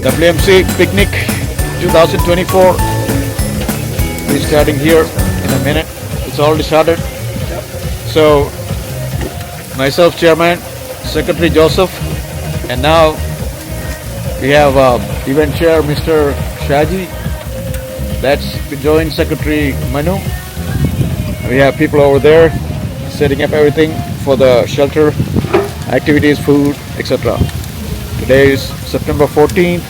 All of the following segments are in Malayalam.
WMC Picnic 2024 is starting here in a minute. It's already started. So, myself, Chairman, Secretary Joseph, and now we have event chair Mr. Shaji. That's Joint Secretary Manu. We have people over there setting up everything for the shelter, activities, food, etc. Today is September 14th,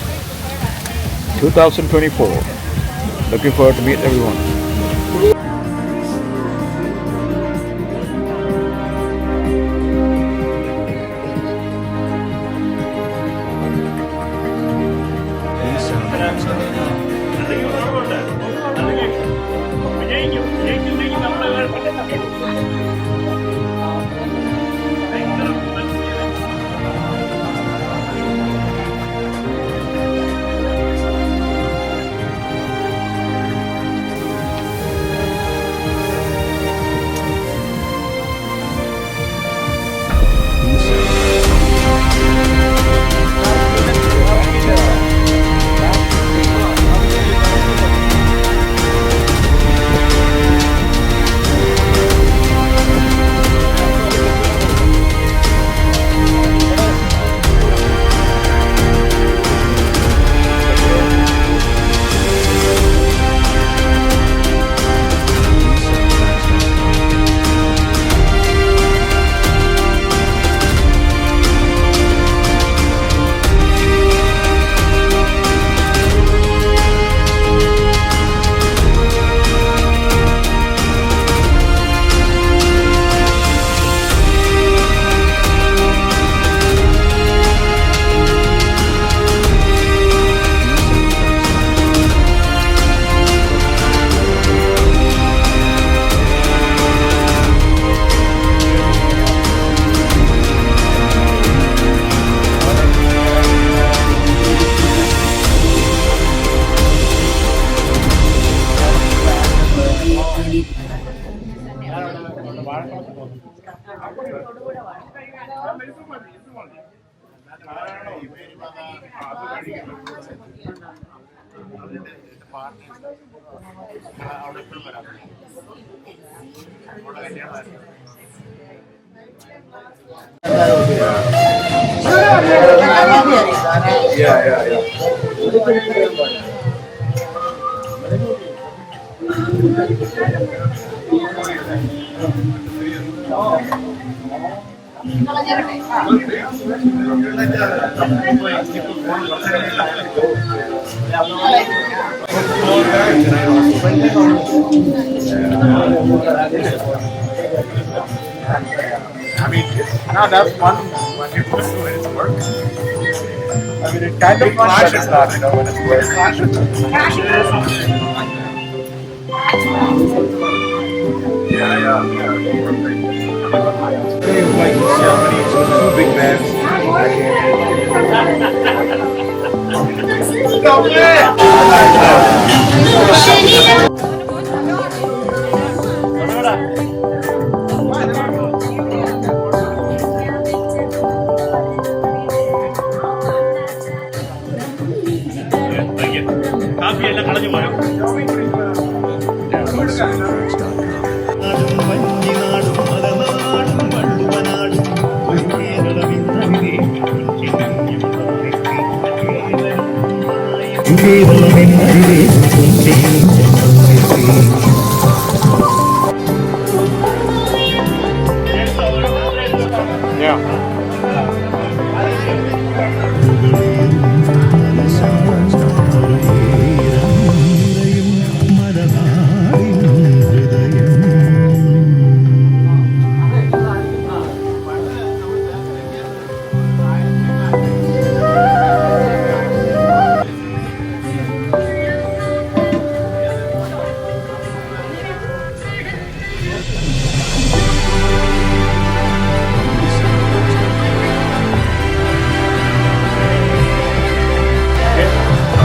2024. Looking forward to meet everyone. I mean, now that's fun when you put it it's work. I mean, it's kind of fun, but it's not, you know, when it's work. Yeah. It was like so many, so two big bags.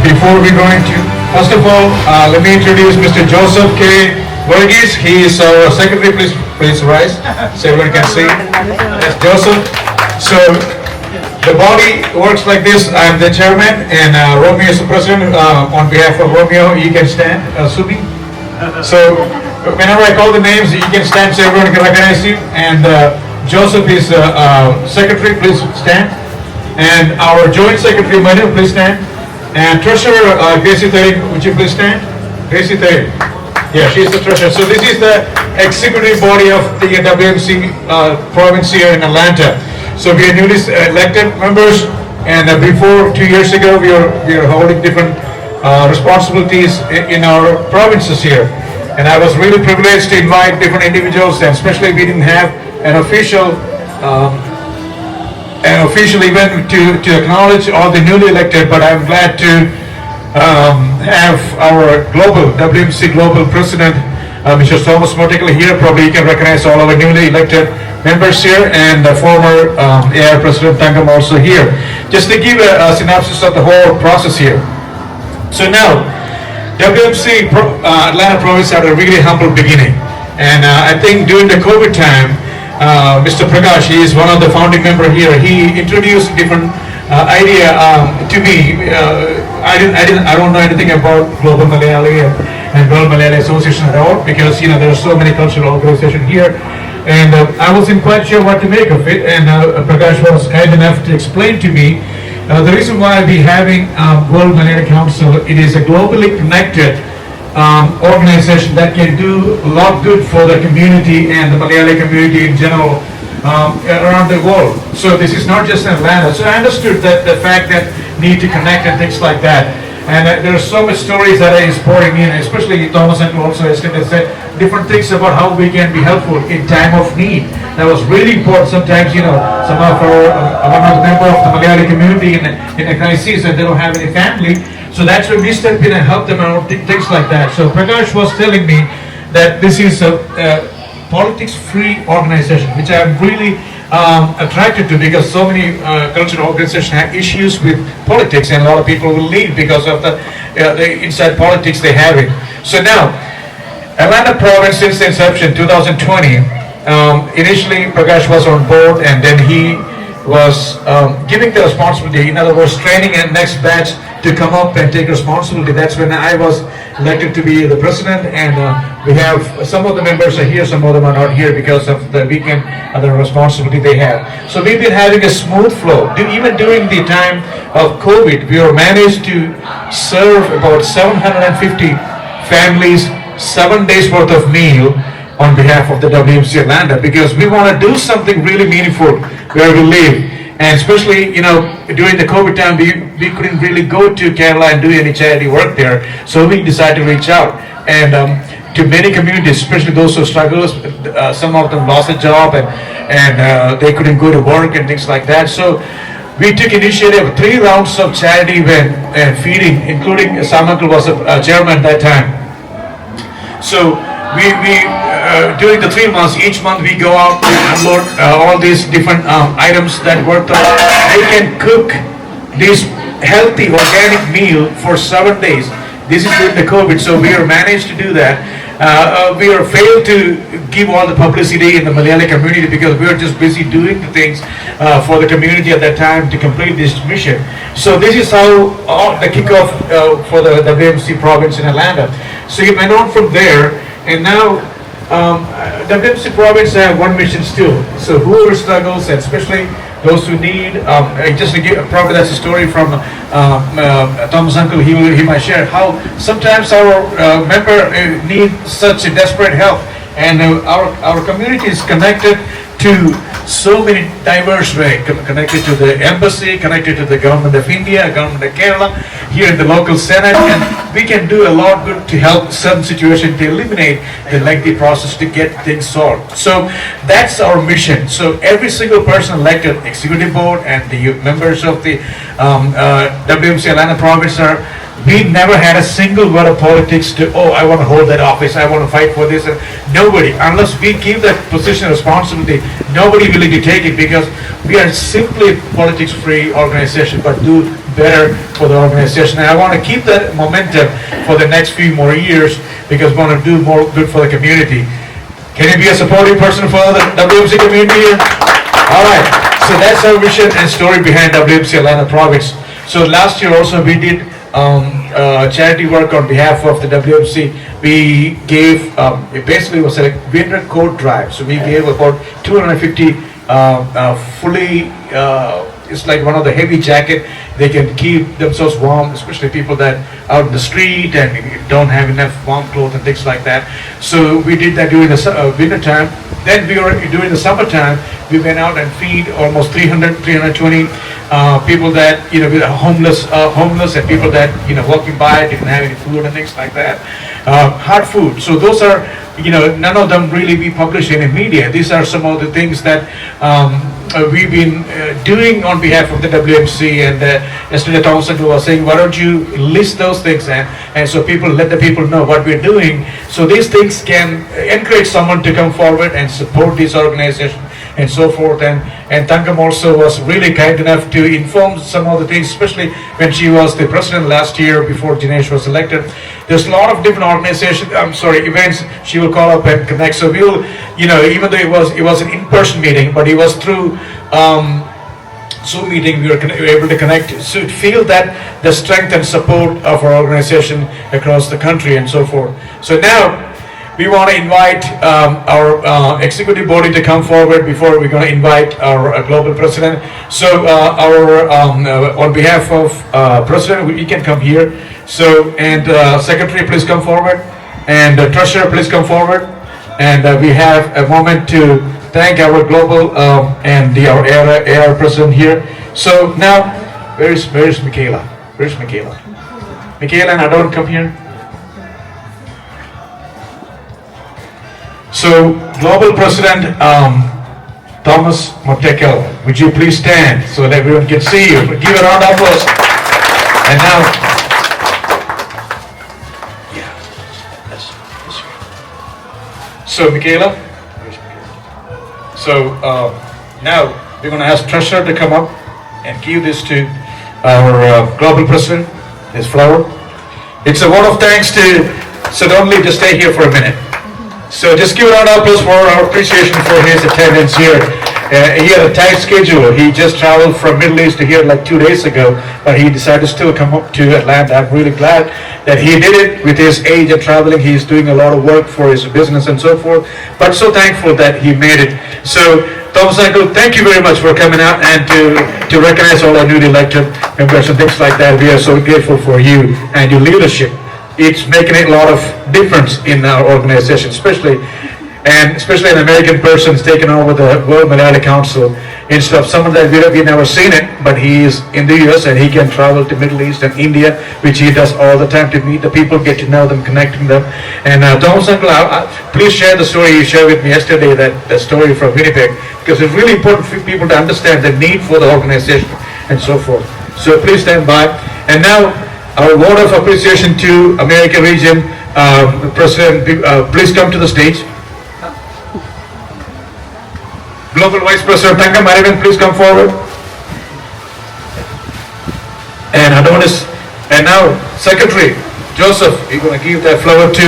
Before we go into, first of all, let me introduce Mr. Joseph K. Verghese. He is our secretary. Please rise so everyone can see. That's Joseph. So the body works like this. I'm the chairman, and Romeo is the president. On behalf of Romeo, you can stand, Subi. So whenever I call the names, you can stand so everyone can recognize you. And Joseph is secretary, please stand. And our joint secretary, Manu, please stand. And treasurer, Gracie Thayer, would you please stand? Gracie Thayer. Yeah, she's the treasurer. So this is the executive body of the WMC province here in Atlanta. So we are newly elected members, and before 2 years ago, we are holding different responsibilities in our provinces here. And I was really privileged to invite different individuals, and especially we didn't have an official event to acknowledge all the newly elected, but I'm glad to have our global, WMC global president, Mr. Thomas Motikal here. Probably you can recognize all our newly elected members here, and the former AR President Tangam also here. Just to give a synopsis of the whole process here. So now, WMC Atlanta province had a really humble beginning. And I think during the COVID time, Mr. Prakash, he is one of the founding member here. He introduced different idea to me. I don't know anything about Global Malayali and World Malayali Association at all, because there are so many cultural organizations here, and I wasn't quite sure what to make of it. And Prakash was kind enough to explain to me the reason why we're having World Malayali Council. It is a globally connected organization that can do a lot good for the community and the Malayali community in general around the world. So this is not just in Atlanta. So I understood that the fact that need to connect and things like that. And there are so much stories that is pouring in, especially Thomas and also yesterday said different things about how we can be helpful in time of need. That was really important. Sometimes, some of one of the member of the Malayali community in a crisis, and they don't have any family. So that's where we step in and help them out, things like that. So Prakash was telling me that this is a politics-free organization, which I'm really attracted to, because so many cultural organizations have issues with politics, and a lot of people will leave because of the inside politics they have it. So now, Atlanta province since the inception, 2020, initially Prakash was on board, and then he was giving the responsibility, in other words, training a next batch to come up and take responsibility. That's when I was elected to be the president, and we have some of the members are here, some of them are not here because of the weekend and the responsibility they have. So we've been having a smooth flow. Even during the time of COVID, we were managed to serve about 750 families 7 days worth of meal on behalf of the WMC Atlanta, because we want to do something really meaningful where we live. And especially, during the COVID time, we couldn't really go to Kerala and do any charity work there. So we decided to reach out. And to many communities, especially those who struggle, some of them lost a job and they couldn't go to work and things like that. So we took initiative of 3 rounds of charity event and feeding, including Sam Uncle was a chairman at that time. So we during the 3 months, each month we go out and unload all these different items that worked on. They can cook this healthy organic meal for 7 days. This is during the COVID, so we are managed to do that. We are failed to give all the publicity in the Malayali community because we are just busy doing the things for the community at that time to complete this mission. So this is how the kickoff for the WMC province in Atlanta. So it went on from there, and now WMC province have one mission still. So whoever struggles, and especially those who need, just to give, probably that's a story from Tom's uncle, he might share how sometimes our member need such a desperate help, and our community is connected to so many diverse ways, connected to the embassy, connected to the government of India, government of Kerala, here in the local Senate, and we can do a lot good to help certain situations to eliminate the lengthy process to get things solved. So that's our mission. So every single person elected, executive board and the members of the WMC Atlanta province we never had a single word of politics to, I want to hold that office, I want to fight for this. Nobody, unless we give that position responsibility, nobody willing to take it, because we are simply a politics-free organization, but do better for the organization. And I want to keep that momentum for the next few more years, because we want to do more good for the community. Can you be a supporting person for the WMC community here? All right. So that's our vision and story behind WMC Atlanta Province. So last year also we did charity work on behalf of the WMC. We gave, it basically was a winter coat drive. So we gave about 250 fully, it's like one of the heavy jacket. They can keep themselves warm, especially people that out in the street and don't have enough warm clothes and things like that. So we did that during the winter time. Then we were during the summertime, we went out and feed almost 320 people that, homeless and people that, walking by didn't have any food and things like that. Hard food. So those are, none of them really be published in the media. These are some of the things that we've been doing on behalf of the WMC. And yesterday Thompson was saying, why don't you list those things and so let the people know what we're doing. So these things can encourage someone to come forward and support this organization and so forth. And Tangam also was really kind enough to inform some of the things, especially when she was the president last year before Dinesh was elected. There's a lot of different events she will call up and connect. So we'll, even though it was an in-person meeting, but it was through Zoom meeting, we were able to connect, so to feel that the strength and support of our organization across the country and so forth. So now we want to invite our executive body to come forward before we're going to invite our global president. So on behalf of president, you can come here. So, and secretary, please come forward. And treasurer, please come forward. And we have a moment to thank our global and our AR president here. So now, where's Michaela? Where's Michaela? Michaela and Adon, come here. So, Global President Thomas Motekel, would you please stand so that everyone can see you? Give a round of applause. And now, so Michaela. So now we're going to ask Treasurer to come up and give this to our Global President, this flower. It's a word of thanks to Sadonli to stay here for a minute. So just give a round of applause for our appreciation for his attendance here. He had a tight schedule. He just traveled from Middle East to here like 2 days ago, but he decided to still come up to Atlanta. I'm really glad that he did it with his age of traveling. He's doing a lot of work for his business and so forth, but so thankful that he made it. So Thomas Uncle, thank you very much for coming out and to recognize all our newly elected members and things like that. We are so grateful for you and your leadership. It's making a lot of difference in our organization, especially an American person is taking over the World Malayali Council instead of someone that we've never seen it, but he is in the US and he can travel to Middle East and India, which he does all the time to meet the people, get to know them, connecting them. And Thomas Uncle, please share the story you shared with me yesterday, the story from Winnipeg, because it's really important for people to understand the need for the organization and so forth. So please stand by. And now, our word of appreciation to American Region President, please come to the stage. Global Vice President Tangam Aravind, please come forward. And Adonis, and now Secretary Joseph, you're going to give that flower to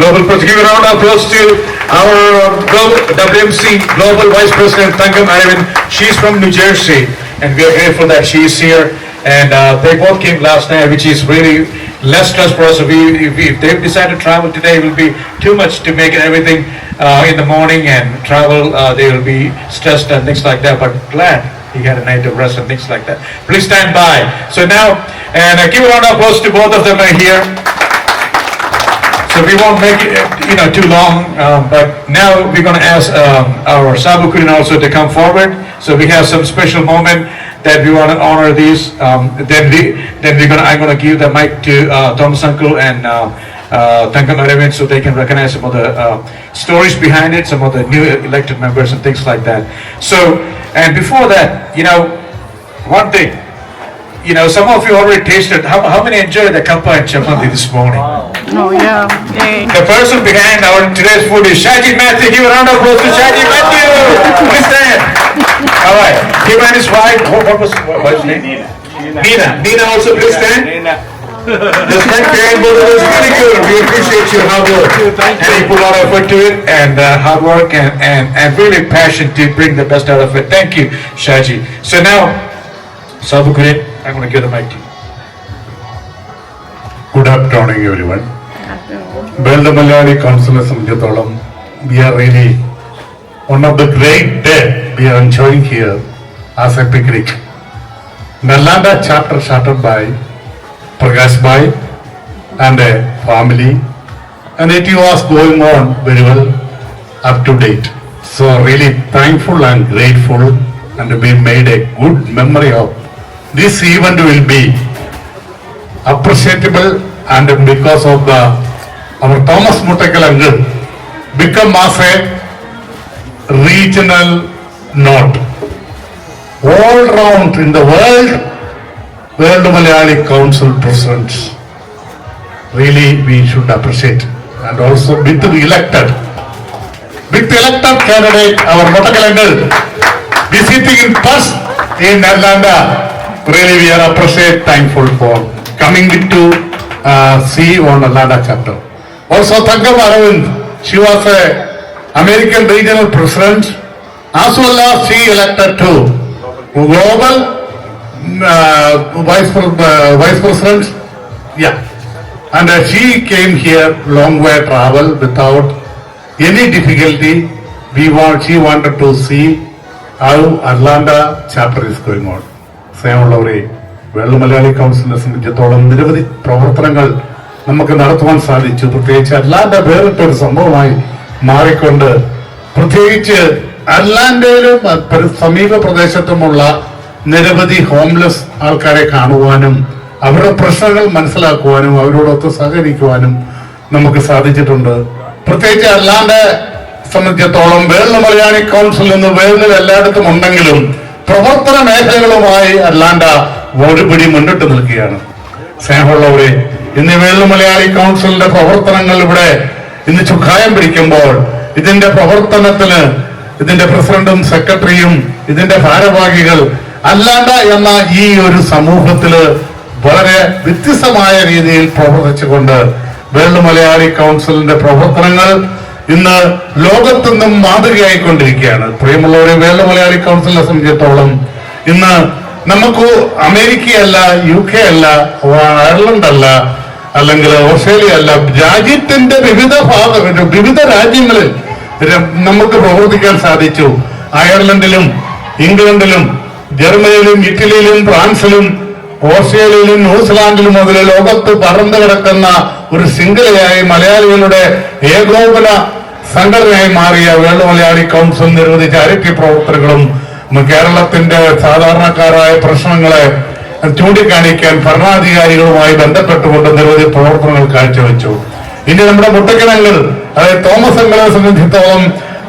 Global President. Give a round of applause to our WMC Global Vice President Tangam Aravind. She's from New Jersey, and we are grateful that she's here. And they both came last night, which is really less stress for us. So if they've decided to travel today, it will be too much to make everything in the morning and travel. They will be stressed and things like that. But glad he had a night of rest and things like that. Please stand by. So now, and give a round of applause to both of them are here. So we won't make it, too long. But now we're going to ask our Sabu Kurin also to come forward. So we have some special moment that we want to honor these. I'm going to give the mic to Thomas Uncle and Tangam Aravind so they can recognize some of the stories behind it, some of the new elected members and things like that. So, and before that, one thing, some of you already tasted. How many enjoyed the kappa and chapati this morning? Oh yeah. Yay. The person behind our today's food is Shaji Matthew. Give a round of applause to Shaji Matthew. Please stand. All right. Him and his wife. What was his name? Nina. Nina also please stand. Just thank you, and both of us, really good. We appreciate your hard work. And you put a lot of effort to it, and hard work, and really passion to bring the best out of it. Thank you, Shaji. So now, Sabu Kuret, I'm going to give the mic to you. Good afternoon, everyone. World Malayali Council സംബന്ധിച്ചിടത്തോളം we are really one of the great day we are enjoying here as a picnic. Nalanda chapter started by Prakash Bhai and a family, and it was going on very well up to date. So really thankful and grateful, and we made a good memory of this event will be appreciable, and because of our Thomas Muttakal uncle become as a regional node all round in the world Malayali Council presidents. Really we should appreciate, and also with the elected candidate our Muttakal uncle visiting in person in Atlanta. Really we are appreciate, thankful for coming to see on Atlanta chapter. Also Thangam Aravind, she was a American regional president, as well as she elected to global vice president. Yeah, and she came here long way travel without any difficulty. She wanted to see how Atlanta chapter is going on. സ്നേഹമുള്ളവരെ, വേൾഡ് മലയാളി കൗൺസിലിനെ സംബന്ധിച്ചിടത്തോളം നിരവധി പ്രവർത്തനങ്ങൾ നമുക്ക് നടത്തുവാൻ സാധിച്ചു. പ്രത്യേകിച്ച് അറ്റ്ലാന്റ വേറിട്ടൊരു സംഭവമായി മാറിക്കൊണ്ട്, പ്രത്യേകിച്ച് അറ്റ്ലാന്റയിലും സമീപ പ്രദേശത്തുമുള്ള നിരവധി ഹോംലെസ് ആൾക്കാരെ കാണുവാനും അവരുടെ പ്രശ്നങ്ങൾ മനസ്സിലാക്കുവാനും അവരോടൊത്ത് സഹകരിക്കുവാനും നമുക്ക് സാധിച്ചിട്ടുണ്ട്. പ്രത്യേകിച്ച് അറ്റ്ലാന്റയെ സംബന്ധിച്ചിടത്തോളം വേൾഡ് മലയാളി കൗൺസിൽ എന്ന് വേൾഡിൽ എല്ലായിടത്തും ഉണ്ടെങ്കിലും പ്രവർത്തന മേഖലകളുമായി അറ്റ്ലാന്റ ഒരുപിടി മുന്നിട്ട് നിൽക്കുകയാണ്. സ്നേഹമുള്ളവരെ, ഇന്ന് വേൾഡ് മലയാളി കൗൺസിലിന്റെ പ്രവർത്തനങ്ങൾ ഇവിടെ ഇന്ന് ചുക്കായം പിടിക്കുമ്പോൾ ഇതിന്റെ പ്രവർത്തനത്തിന് ഇതിന്റെ പ്രസിഡന്റും സെക്രട്ടറിയും ഇതിന്റെ ഭാരവാഹികൾ അറ്റ്ലാന്റ എന്ന ഈ ഒരു സമൂഹത്തില് വളരെ വ്യത്യസ്തമായ രീതിയിൽ പ്രവർത്തിച്ചുകൊണ്ട് വേൾഡ് മലയാളി കൗൺസിലിന്റെ പ്രവർത്തനങ്ങൾ ഇന്ന് ലോകത്തു നിന്നും മാതൃകയായിക്കൊണ്ടിരിക്കുകയാണ്. പ്രിയമുള്ളവരെ, വേൾഡ് മലയാളി കൗൺസിലിനെ സംബന്ധിച്ചിടത്തോളം ഇന്ന് നമുക്ക് അമേരിക്കയല്ല, UK അല്ല, അയർലൻഡ് അല്ല, അല്ലെങ്കിൽ ഓസ്ട്രേലിയ അല്ല, രാജ്യത്തിന്റെ വിവിധ രാജ്യങ്ങളിൽ നമുക്ക് പ്രവർത്തിക്കാൻ സാധിച്ചു. അയർലൻഡിലും ഇംഗ്ലണ്ടിലും ജർമ്മനിയിലും ഇറ്റലിയിലും ഫ്രാൻസിലും ഓസ്ട്രേലിയയിലും ന്യൂസിലാൻഡിലും മുതൽ ലോകത്ത് പടർന്നു കിടക്കുന്ന ഒരു ശൃംഖലയായി മലയാളികളുടെ ഏകോപന സംഘടനയായി മാറിയ വേൾഡ് മലയാളി കൗൺസിൽ നിരവധി ചാരിറ്റി പ്രവർത്തനങ്ങളും കേരളത്തിന്റെ സാധാരണക്കാരായ പ്രശ്നങ്ങളെ ചൂണ്ടിക്കാണിക്കാൻ ഭരണാധികാരികളുമായി ബന്ധപ്പെട്ടുകൊണ്ട് നിരവധി പ്രവർത്തനങ്ങൾ കാഴ്ചവെച്ചു. ഇനി നമ്മുടെ മുട്ടക്കിണങ്ങൾ, അതായത് തോമസ് അങ്കിളിനെ സംബന്ധിച്ചിടത്തോളം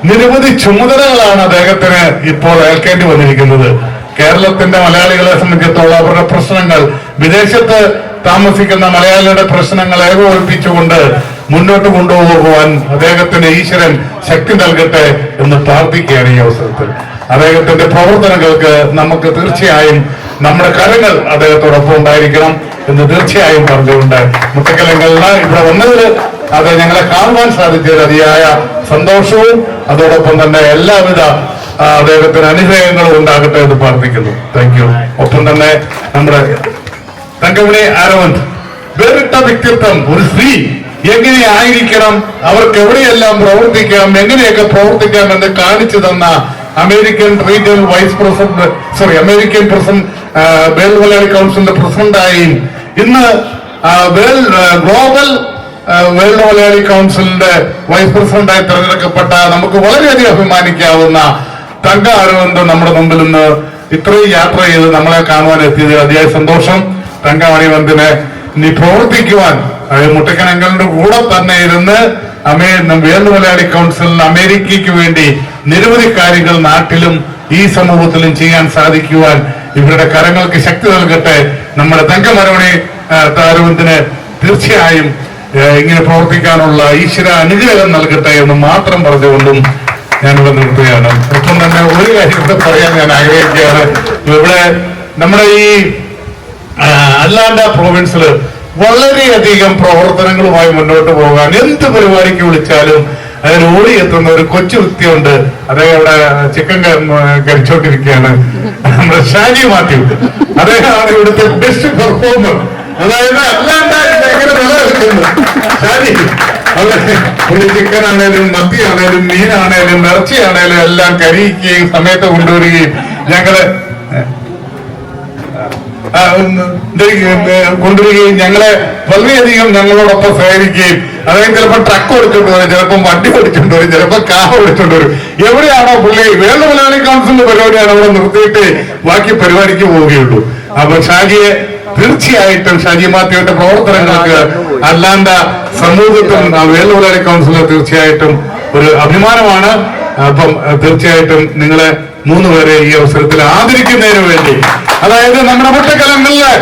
നിരവധി ചുമതലകളാണ് അദ്ദേഹത്തിന് ഇപ്പോൾ ഏൽക്കേണ്ടി വന്നിരിക്കുന്നത്. കേരളത്തിന്റെ മലയാളികളെ സംബന്ധിച്ചിടത്തോളം അവരുടെ പ്രശ്നങ്ങൾ, വിദേശത്ത് താമസിക്കുന്ന മലയാളികളുടെ പ്രശ്നങ്ങൾ ഏകോപിപ്പിച്ചുകൊണ്ട് മുന്നോട്ട് കൊണ്ടുപോകുവാൻ അദ്ദേഹത്തിന് ഈശ്വരൻ ശക്തി നൽകട്ടെ എന്ന് പ്രാർത്ഥിക്കുകയാണ് ഈ അവസരത്തിൽ. അദ്ദേഹത്തിന്റെ പ്രവർത്തനങ്ങൾക്ക് നമുക്ക് തീർച്ചയായും നമ്മുടെ കരങ്ങൾ അദ്ദേഹത്തോടൊപ്പം ഉണ്ടായിരിക്കണം എന്ന് തീർച്ചയായും പറഞ്ഞുകൊണ്ട് മുട്ടക്കലങ്ങളിൽ ഇവിടെ വന്നതിൽ അത് ഞങ്ങളെ കാണുവാൻ സാധിച്ചതിൽ അതിയായ സന്തോഷവും അതോടൊപ്പം തന്നെ എല്ലാവിധ അദ്ദേഹത്തിന് അനുഗ്രഹങ്ങളും ഉണ്ടാകട്ടെ എന്ന് പ്രാർത്ഥിക്കുന്നു. Thank you. ഒപ്പം തന്നെ നമ്മുടെ തങ്കമണി അരവിന്ദ്, വേറിട്ട വ്യക്തിത്വം, ഒരു സ്ത്രീ എങ്ങനെയായിരിക്കണം, അവർക്ക് എവിടെയെല്ലാം പ്രവർത്തിക്കാം, എങ്ങനെയൊക്കെ പ്രവർത്തിക്കാം എന്ന് കാണിച്ചു തന്ന American regional American president world Malayali കൗൺസിലിന്റെ പ്രസിഡന്റായി ഇന്ന് ഗ്ലോബൽ വേൾഡ് മലയാളി കൗൺസിലിന്റെ വൈസ് പ്രസിഡന്റായി തെരഞ്ഞെടുക്കപ്പെട്ട നമുക്ക് വളരെയധികം അഭിമാനിക്കാവുന്ന തങ്ക അരവിന്ദ് നമ്മുടെ മുമ്പിൽ നിന്ന് ഇത്രയും യാത്ര ചെയ്ത് നമ്മളെ കാണുവാൻ എത്തിയത് അതിയായ സന്തോഷം. തങ്ക അരവിന്ദിനെ ഇനി പ്രവർത്തിക്കുവാൻ മുട്ടക്കനങ്ങളുടെ കൂടെ തന്നെ ഇരുന്ന് വേൾഡ് മലയാളി കൗൺസിലിന് അമേരിക്കയ്ക്ക് വേണ്ടി നിരവധി കാര്യങ്ങൾ നാട്ടിലും ഈ സമൂഹത്തിലും ചെയ്യാൻ സാധിക്കുവാൻ ഇവരുടെ കരങ്ങൾക്ക് ശക്തി നൽകട്ടെ. നമ്മുടെ തങ്കമരമണി അരവിന്ദിന് തീർച്ചയായും ഇങ്ങനെ പ്രവർത്തിക്കാനുള്ള ഈശ്വര അനുഗ്രഹം നൽകട്ടെ എന്ന് മാത്രം പറഞ്ഞുകൊണ്ടും ഞാനിവിടെ നിർത്തുകയാണ്. ഒപ്പം തന്നെ ഒരു കാര്യം കൂടെ പറയാൻ ഞാൻ ആഗ്രഹിക്കുകയാണ്. ഇവിടെ നമ്മുടെ ഈ അറ്റ്ലാന്റ പ്രോവിൻസിൽ വളരെയധികം പ്രവർത്തനങ്ങളുമായി മുന്നോട്ട് പോകാൻ എന്ത് പരിപാടിക്ക് വിളിച്ചാലും അതിൽ ഓടിയെത്തുന്ന ഒരു കൊച്ചു വ്യക്തിയുണ്ട്. അദ്ദേഹം ഇവിടെ ചിക്കൻ കരിച്ചോണ്ടിരിക്കുകയാണ്. നമ്മുടെ ഷാജി മാത്യു. അദ്ദേഹമാണ് ഇവിടുത്തെ ബെസ്റ്റ് പെർഫോമർ. അതായത് അല്ലാണ്ട് എങ്ങനെ നിലനിൽക്കുന്നു ഷാജി. അവിടെ ചിക്കൻ ആണേലും മത്തിയാണേലും മീനാണേലും ഇറച്ചിയാണേലും എല്ലാം കരിയിക്കുകയും സമയത്ത് കൊണ്ടുവരികയും ഞങ്ങള് കൊണ്ടുവരികയും ഞങ്ങളെ വളരെയധികം ഞങ്ങളോടൊപ്പം സഹകരിക്കുകയും അതായത് ചിലപ്പോൾ ട്രക്ക് ഓടിച്ചോണ്ട് വരും, ചിലപ്പോൾ വണ്ടി ഓടിച്ചോണ്ട് വരും, ചിലപ്പോൾ കാർ ഓടിച്ചോണ്ട് വരും. എവിടെയാണോ പുള്ളി വേൾഡ് മലയാളി കൗൺസിലിന്റെ പരിപാടിയാണ് അവിടെ നിർത്തിയിട്ട് ബാക്കി പരിപാടിക്ക് പോവുകയുള്ളൂ. അപ്പൊ ഷാജിയെ തീർച്ചയായിട്ടും ഷാജി മാത്യുവിന്റെ പ്രവർത്തനങ്ങൾക്ക് അല്ലാണ്ട് സമൂഹത്തിൽ വേൾഡ് മലയാളി കൗൺസിലർ തീർച്ചയായിട്ടും ഒരു അഭിമാനമാണ്. അപ്പം തീർച്ചയായിട്ടും നിങ്ങളെ 3 പേരെ ഈ അവസരത്തിൽ ആദരിക്കുന്നതിന് വേണ്ടി, അതായത് നമ്മുടെ മുട്ടക്കലങ്ങളില്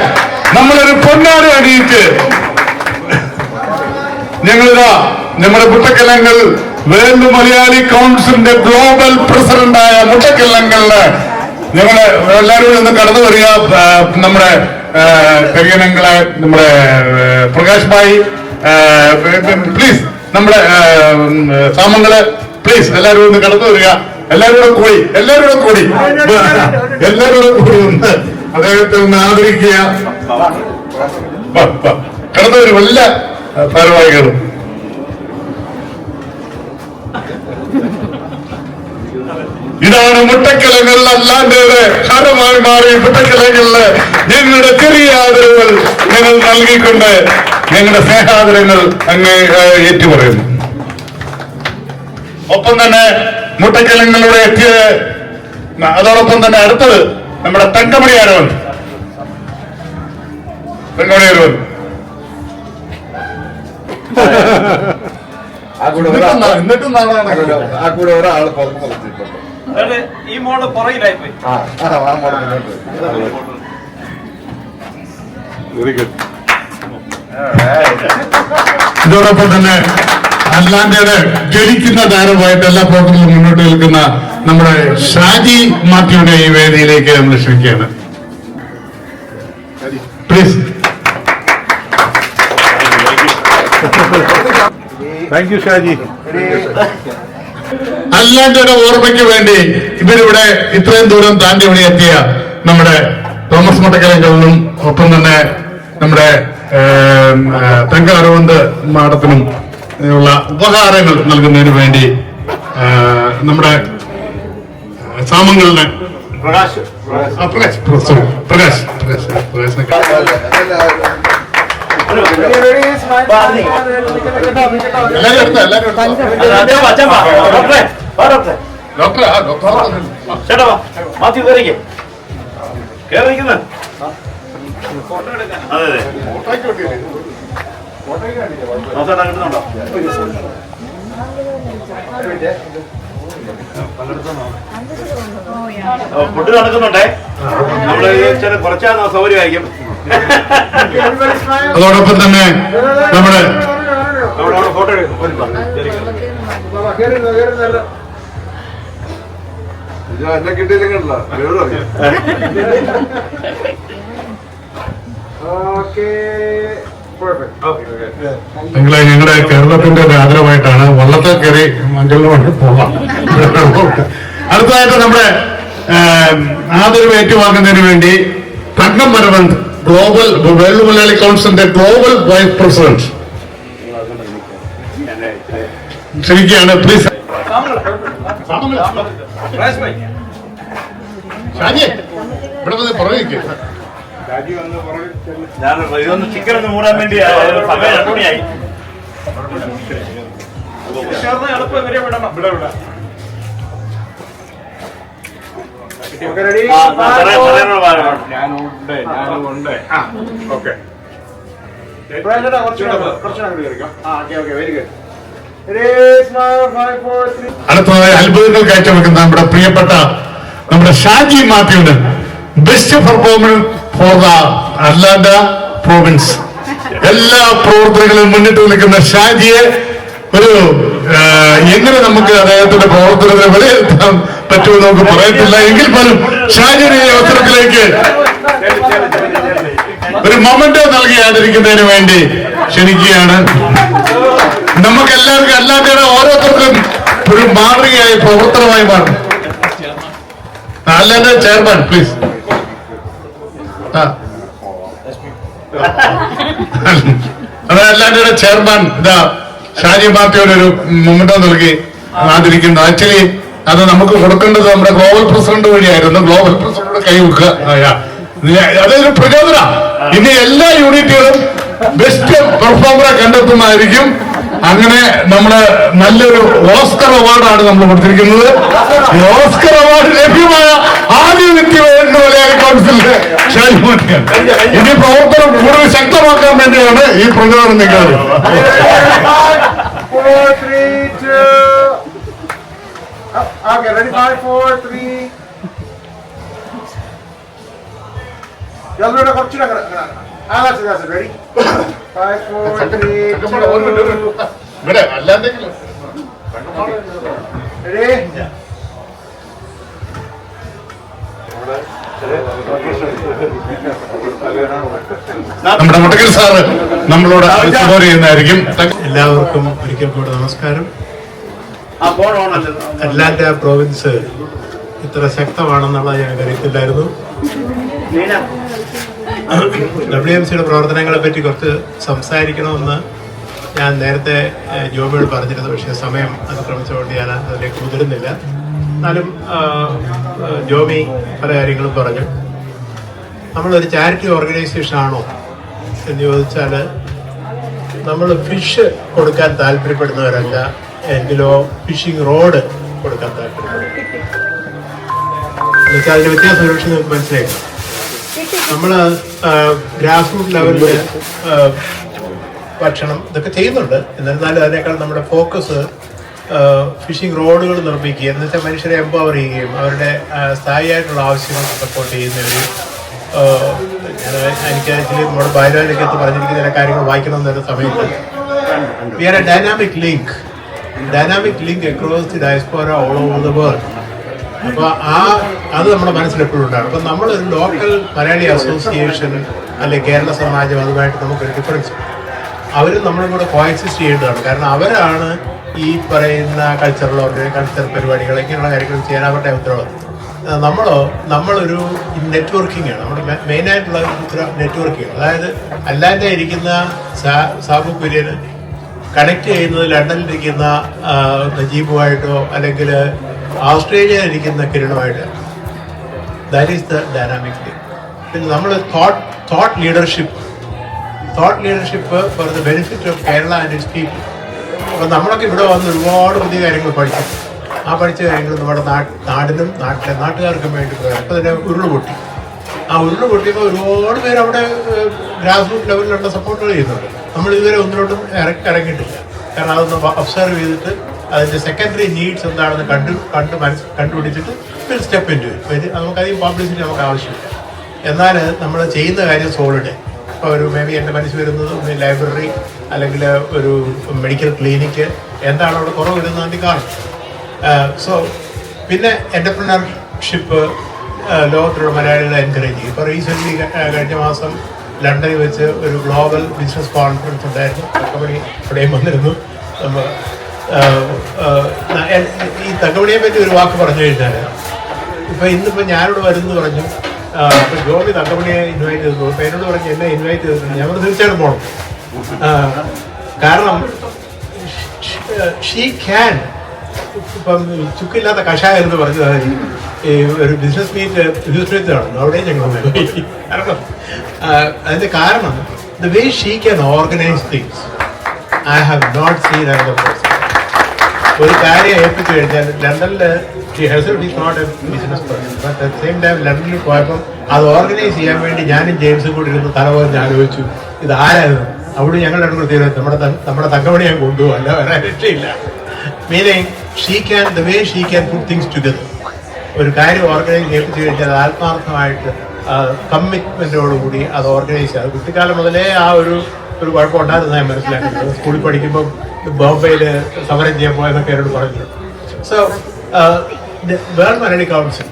നമ്മളൊരു പൊന്നാട് അണിയിച്ച് ഞങ്ങളിതാ നമ്മുടെ മുട്ടക്കലങ്ങൾ വേൾഡ് മലയാളി കൗൺസിലിന്റെ ഗ്ലോബൽ പ്രസിഡന്റായ മുട്ടക്കലങ്ങളില് ഞങ്ങള് എല്ലാവരും ഒന്ന് കടന്നു വരിക. നമ്മുടെ കരിയനങ്ങളെ നമ്മുടെ പ്രകാശ് ഭായി പ്ലീസ്, നമ്മുടെ സാമങ്ങള് പ്ലീസ് എല്ലാവരും ഒന്ന് കടന്നു വരിക. എല്ലാവരും കൂടി ഒന്ന് അദ്ദേഹത്തെ ഒന്ന് ആദരിക്കുക. കടന്നു വരും എല്ലാ ഭാരവാഹികളും. ഇതാണ് മുട്ടക്കലങ്ങൾ അല്ലാണ്ട് ഹരമായി മാറി മുട്ടക്കലങ്ങളില് ഞങ്ങളുടെ ചെറിയ ആദരവുകൾ ഞങ്ങൾ നൽകിക്കൊണ്ട് ഞങ്ങളുടെ സ്നേഹാദരങ്ങൾ അങ്ങ് ഏറ്റുപറയുന്നു. ഒപ്പം തന്നെ മുട്ടക്കലങ്ങളിലൂടെ എത്തിയത്, അതോടൊപ്പം തന്നെ അടുത്തത് നമ്മുടെ തങ്കമണി അരവൻ. എന്നിട്ടും ഒരാള് ഈ മോള് പുറകിലായി പോയി. ഇതോടൊപ്പം തന്നെ അറ്റ്ലാന്റയുടെ ജ്വലിക്കുന്ന താരമായിട്ട് എല്ലാ പ്രവർത്തനങ്ങളും മുന്നോട്ട് നിൽക്കുന്ന നമ്മുടെ ഷാജി മാത്യുവിനെ ഈ വേദിയിലേക്ക് നമ്മൾ ക്ഷണിക്കുകയാണ്. പ്ലീസ്. Thank you Shaji. അറ്റ്ലാന്റയുടെ ഓർമ്മയ്ക്ക് വേണ്ടി ഇവരിവിടെ ഇത്രയും ദൂരം താണ്ടി ഇവിടെ എത്തിയ നമ്മുടെ തോമസ് മുട്ടക്കലങ്ങളിലും ഒപ്പം തന്നെ നമ്മുടെ തങ്ക അരവിന്ദ് മാഡത്തിനും ഉള്ള ഉപഹാരങ്ങൾ നൽകുന്നതിന് വേണ്ടി നമ്മുടെ സാമങ്ങളിലെ പ്രകാശ് ഫുഡ് നടക്കുന്നുണ്ടേ, നമ്മള് കുറച്ചാൽ സൗകര്യമായിരിക്കും. അതോടൊപ്പം തന്നെ നമ്മുടെ ഫോട്ടോ എന്നെ കിട്ടിയില്ലെങ്കിലോ. നിങ്ങളെ ഞങ്ങളുടെ കേരളത്തിന്റെ ഒരു ആദരവായിട്ടാണ് വള്ളത്തെ കയറി മഞ്ചളിനോട് പോകാം. അടുത്തതായിട്ട് നമ്മുടെ ആദരവ് ഏറ്റുവാങ്ങുന്നതിന് വേണ്ടി തങ്കം അരവിന്ദ് ഗ്ലോബൽ വേൾഡ് മലയാളി കൗൺസിലിന്റെ ഗ്ലോബൽ വൈസ് പ്രസിഡന്റ് ക്ഷണിക്കുകയാണ്. പ്ലീസ് ഷാജി ഇവിടെ വന്ന് പുറകേക്ക്. ഞാൻ ഇതൊന്ന് ചിക്കൻ ഒന്ന് മൂടാൻ വേണ്ടി സമയം 2 മണിയായി. എളുപ്പം വരെ വിടണം. ഞാനുണ്ട്. ഓക്കെ. അടുത്തതായി അത്ഭുതങ്ങൾ കാഴ്ചവെക്കുന്ന നമ്മുടെ പ്രിയപ്പെട്ട നമ്മുടെ ഷാജി മാത്യുവിന് best performance for the Atlanta province. എല്ലാ പ്രവർത്തനങ്ങളും മുന്നിട്ട് നിൽക്കുന്ന ഷാജിയെ ഒരു എങ്ങനെ നമുക്ക് അദ്ദേഹത്തിന്റെ പ്രവർത്തനത്തെ വിലയിരുത്താൻ പറ്റുമെന്ന് നമുക്ക് പറയത്തില്ല. എങ്കിൽ പോലും ഷാജിയുടെ ഈ അവസരത്തിലേക്ക് ഒരു മൊമെന്റോ നൽകി ആദരിക്കുന്നതിന് വേണ്ടി ക്ഷണിക്കുകയാണ്. നമുക്കെല്ലാവർക്കും അല്ലാതെ ഓരോരുത്തർക്കും ഒരു മാതൃകയായി പ്രവർത്തനമായി മാറും. അല്ലാതെ ചെയർമാൻ പ്ലീസ്. അതല്ലാതെ ചെയർമാൻ ഇതാ ഷാജി മാത്യുവിനൊരു മൊമെന്റോ നൽകി ആദരിക്കുന്നു. ആക്ച്വലി അത് നമുക്ക് കൊടുക്കേണ്ടത് നമ്മുടെ ഗ്ലോബൽ പ്രസിഡന്റ് വഴിയായിരുന്നു. ഗ്ലോബൽ പ്രസിഡന്റ് കൈവെക്കുക. അതൊരു പ്രചോദനം. ഇനി എല്ലാ യൂണിറ്റുകളും ബെസ്റ്റ് പെർഫോമറെ കണ്ടെത്തുന്നതായിരിക്കും. അങ്ങനെ നമ്മള് നല്ലൊരു ഓസ്കർ അവാർഡാണ് നമ്മൾ കൊടുത്തിരിക്കുന്നത്. ഓസ്കർ അവാർഡ് ലഭ്യമായ ആദ്യ വ്യക്തി മലയാളി കൗൺസിലിന്റെ ഷാജി മാത്യുവാണ്. ഇനി പ്രവർത്തനം കൂടുതൽ ശക്തമാക്കാൻ വേണ്ടിയാണ് ഈ പ്രചോദനം നിൽക്കുന്നത്. 4, 3, 2. Okay, ready? 5, 4, 3. Y'all ready? That's it. Ready? 5, 4, 3, 2. ഇവിടെ അല്ലാതെങ്കിലും Ready? നമ്മുടെ മുട്ടക്കൽ സാറ് നമ്മളോട് എക്സ്പ്ലോർ ചെയ്യുന്നതായിരിക്കും. എല്ലാവർക്കും ഒരിക്കൽ കൂടെ നമസ്കാരം. അറ്റ്ലാന്റ പ്രോവിൻസ് ഇത്ര ശക്തമാണെന്നുള്ളത് ഞാൻ കരുതിയില്ലായിരുന്നു. WMCയുടെ പ്രവർത്തനങ്ങളെ പറ്റി കുറച്ച് സംസാരിക്കണമെന്ന് ഞാൻ നേരത്തെ ജോബിയോട് പറഞ്ഞിരുന്നു. പക്ഷേ സമയം അതിക്രമിച്ചുകൊണ്ട് ഞാൻ അതിലേക്ക് മുതിരുന്നില്ല. എന്നാലും ജോബി പല കാര്യങ്ങളും പറഞ്ഞു. നമ്മളൊരു ചാരിറ്റി ഓർഗനൈസേഷൻ ആണോ എന്ന് ചോദിച്ചാൽ നമ്മൾ ഫിഷ് കൊടുക്കാൻ താല്പര്യപ്പെടുന്നവരല്ല, എങ്കിലോ ഫിഷിംഗ് റോഡ് കൊടുക്കാൻ താല്പര്യപ്പെടുന്നു. എന്നുവെച്ചാൽ അതിന്റെ വ്യത്യാസം ഒരുപക്ഷെ നിങ്ങൾക്ക് മനസ്സിലാക്കാം. നമ്മൾ ഗ്രാസ് റൂട്ട് ലെവലില് ഭക്ഷണം ഇതൊക്കെ ചെയ്യുന്നുണ്ട്. എന്നിരുന്നാലും അതിനേക്കാൾ നമ്മുടെ ഫോക്കസ് ഫിഷിംഗ് റോഡുകൾ നിർമ്മിക്കുക, എന്ന് വെച്ചാൽ മനുഷ്യരെ എംപവർ ചെയ്യുകയും അവരുടെ സ്ഥായിയായിട്ടുള്ള ആവശ്യങ്ങൾ സപ്പോർട്ട് ചെയ്യുന്നവർ. എനിക്ക് ആക്ച്വലി നമ്മുടെ ബയോയിലേക്കകത്ത് പറഞ്ഞിരിക്കുന്ന ചില കാര്യങ്ങൾ വായിക്കണമെന്നൊരു സമയത്ത് we are a dynamic link across the diaspora all over the world. അപ്പോൾ അത് നമ്മുടെ മനസ്സിലെപ്പോഴും ഉണ്ടാകും. അപ്പം നമ്മളൊരു ലോക്കൽ മലയാളി അസോസിയേഷൻ അല്ലെങ്കിൽ കേരള സമാജം അതുമായിട്ട് നമുക്കൊരു ഡിഫറൻസ്. അവരും നമ്മളും കൂടെ കോഎക്സിസ്റ്റ് ചെയ്യേണ്ടതാണ്. കാരണം അവരാണ് ഈ പറയുന്ന കൾച്ചർ പരിപാടികൾ ഇങ്ങനെയുള്ള കാര്യങ്ങൾ ചെയ്യാൻ അവരുടെ ഉത്തരവാദിത്വം. നമ്മളൊരു നെറ്റ്വർക്കിംഗ് ആണ്. നമ്മുടെ മെയിനായിട്ടുള്ള നെറ്റ്വർക്കിംഗ്. അതായത് അല്ലാതെ ഇരിക്കുന്ന സാബു കുര്യന് കണക്ട് ചെയ്യുന്നത് ലണ്ടനിലിരിക്കുന്ന നജീബുമായിട്ടോ അല്ലെങ്കിൽ ഓസ്ട്രേലിയയിലിരിക്കുന്ന കിരണുമായിട്ടോ. That is the dynamic thing. പിന്നെ നമ്മൾ thought leadership for the benefit of Kerala and its people. അപ്പം നമ്മളൊക്കെ ഇവിടെ വന്ന് ഒരുപാട് പുതിയ കാര്യങ്ങൾ പഠിച്ചു. ആ പഠിച്ച കാര്യങ്ങൾ നമ്മുടെ നാടിനും നാട്ടുകാർക്കും വേണ്ടി പോയി. അപ്പോൾ തന്നെ ഉരുള് പൊട്ടിയപ്പോൾ ഒരുപാട് പേര് അവിടെ ഗ്രാസ് റൂട്ട് ലെവലിലുള്ള സപ്പോർട്ടുകൾ ചെയ്യുന്നുണ്ട്. നമ്മൾ ഇതുവരെ ഒന്നിലോട്ടും ഇറങ്ങിയിട്ടില്ല. കാരണം അതൊന്ന് ഒബ്സർവ് ചെയ്തിട്ട് അതിൻ്റെ സെക്കൻഡറി നീഡ്സ് എന്താണെന്ന് കണ്ടുപിടിച്ചിട്ട് ഒരു സ്റ്റെപ്പ് ഇൻറ്റു ഇറ്റ്. നമുക്കധികം പബ്ലിസിറ്റി നമുക്ക് ആവശ്യമില്ല. എന്നാൽ നമ്മൾ ചെയ്യുന്ന കാര്യം സോളിഡ്. ഇപ്പോൾ ഒരു മേ ബി എൻ്റെ മനസ്സിൽ വരുന്നത് ഒന്ന് ലൈബ്രറി അല്ലെങ്കിൽ ഒരു മെഡിക്കൽ ക്ലിനിക്ക് എന്താണ് അവിടെ കുറവ് വരുന്നതിൻ്റെ കാണും. സോ പിന്നെ എൻ്റർപ്രണർഷിപ്പ് ലോകത്തിലുള്ള മലയാളികളെ എൻകറേജ് ചെയ്യും. ഇപ്പോൾ റീസെൻ്റ്ലി കഴിഞ്ഞ മാസം ലണ്ടനിൽ വെച്ച് ഒരു ഗ്ലോബൽ ബിസിനസ് കോൺഫറൻസ് ഉണ്ടായിരുന്നു. തങ്കമണി ഇവിടെയും വന്നിരുന്നു. ഈ തങ്കമണിയെ പറ്റി ഒരു വാക്ക് പറഞ്ഞു കഴിഞ്ഞാൽ ഇന്നിപ്പോൾ ഞാനിവിടെ വരുന്നു പറഞ്ഞു. അപ്പോൾ ജോബി തങ്കമണിയെ ഇൻവൈറ്റ് ചെയ്തു. അപ്പോൾ എന്നോട് പറഞ്ഞു എന്നെ ഇൻവൈറ്റ് ചെയ്തിട്ടുണ്ട്. ഞാൻ തീർച്ചയായിട്ടും പോകണം. കാരണം ഷീ ക്യാൻ ഇപ്പം ചുക്കില്ലാത്ത കഷായം എന്ന് പറഞ്ഞത് ഈ ഒരു ബിസിനസ് മീറ്റ് ഹ്യൂസ്റ്റണിലാണ്. അവിടെയും ഞങ്ങൾ പോയി. കാരണം അതിൻ്റെ കാരണം the way she can organise things I have not seen as a person. ഒരു കാര്യം ഏൽപ്പിച്ചു കഴിഞ്ഞാൽ ലണ്ടനിൽ she herself is not a business person. But at same time ലണ്ടനിൽ പോയപ്പം അത് ഓർഗനൈസ് ചെയ്യാൻ വേണ്ടി ഞാനും ജെയിംസും കൂടി ഇരുന്ന് തലപോലും ആലോചിച്ചു ഇത് ആരായിരുന്നു. അവിടെ ഞങ്ങളുടെ അടുത്ത് തീരുമാനം നമ്മുടെ തങ്കമണി ഞാൻ കൊണ്ടുപോകും, അല്ല വേറെ രക്ഷയില്ല. Meaning the way she can put things together. ഒരു കാര്യം ഓർഗനൈസ് ചെയ്യിപ്പിച്ചു കഴിഞ്ഞാൽ ആത്മാർത്ഥമായിട്ട് കമ്മിറ്റ്മെൻറ്റോടുകൂടി അത് ഓർഗനൈസ് ചെയ്യുക. കുട്ടിക്കാലം മുതലേ ആ ഒരു കുഴപ്പം ഉണ്ടായിരുന്ന ഞാൻ മനസ്സിലാക്കുന്നത്. സ്കൂളിൽ പഠിക്കുമ്പം ബോംബെയിൽ സമരം ചെയ്യാൻ പോയെന്നൊക്കെ എന്നോട് പറഞ്ഞിട്ടുണ്ട്. സോ വേൾഡ് മലയാളി കൗൺസിൽ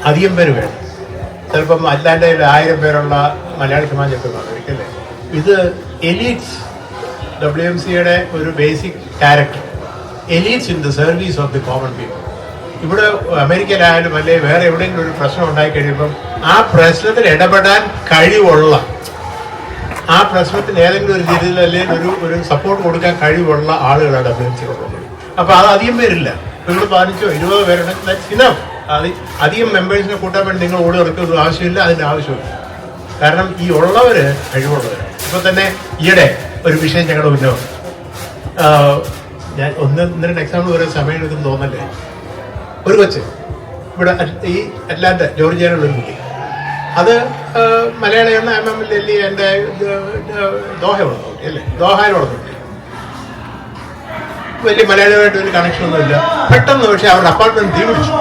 അധികം പേര് വേണം. ചിലപ്പം അറ്റ്ലാന്റയിൽ 1000 പേരുള്ള മലയാളി സമാജമൊക്കെ അല്ലേ, ഇത് എലീറ്റ്സ് WMCയുടെ ഒരു basic character, elites in the service of the common people. ഇവിടെ അമേരിക്കയിലായാലും അല്ലെങ്കിൽ വേറെ എവിടെയെങ്കിലും ഒരു പ്രശ്നം ഉണ്ടായി കഴിയുമ്പം ആ പ്രശ്നത്തിൽ ഇടപെടാൻ കഴിവുള്ള, ആ പ്രശ്നത്തിന് ഏതെങ്കിലും ഒരു രീതിയിൽ അല്ലെങ്കിൽ ഒരു സപ്പോർട്ട് കൊടുക്കാൻ കഴിവുള്ള ആളുകളാണ് WMC ഉള്ളത്. അപ്പോൾ അത് അധികം പേരില്ല. ഇവിടെ 15-20 പേരുണ്ടെങ്കിൽ അധികം മെമ്പേഴ്സിനെ കൂട്ടാൻ വേണ്ടി നിങ്ങൾ ഓടി നടക്കുന്ന ആവശ്യമില്ല, അതിൻ്റെ ആവശ്യമില്ല. കാരണം ഈ ഉള്ളവര് കഴിവുള്ളവരാണ്. ഇപ്പൊ തന്നെ ഈയിടെ ഒരു വിഷയം ഞങ്ങളുടെ ഉന്നതം, ഞാൻ ഒന്ന് രണ്ട് എക്സാമ്പിൾ പറയാൻ സമയം എടുക്കുന്നു തോന്നല്ലേ. ഒരു കൊച്ച് ഇവിടെ ഈ അറ്റ്ലാന്റ ജോർജിയയിലുള്ള ഒരു കുട്ടി, അത് മലയാളിയാണ്. ഡൽഹി എൻ്റെ ദോഹ വളർന്നു കുട്ടി അല്ലേ, ദോഹയിൽ വളർന്നു കുട്ടി. വലിയ മലയാളിയുമായിട്ട് ഒരു കണക്ഷനൊന്നുമില്ല. പെട്ടെന്ന് പക്ഷെ അവരുടെ അപ്പാർട്ട്മെന്റ് തീ പിടിച്ചു.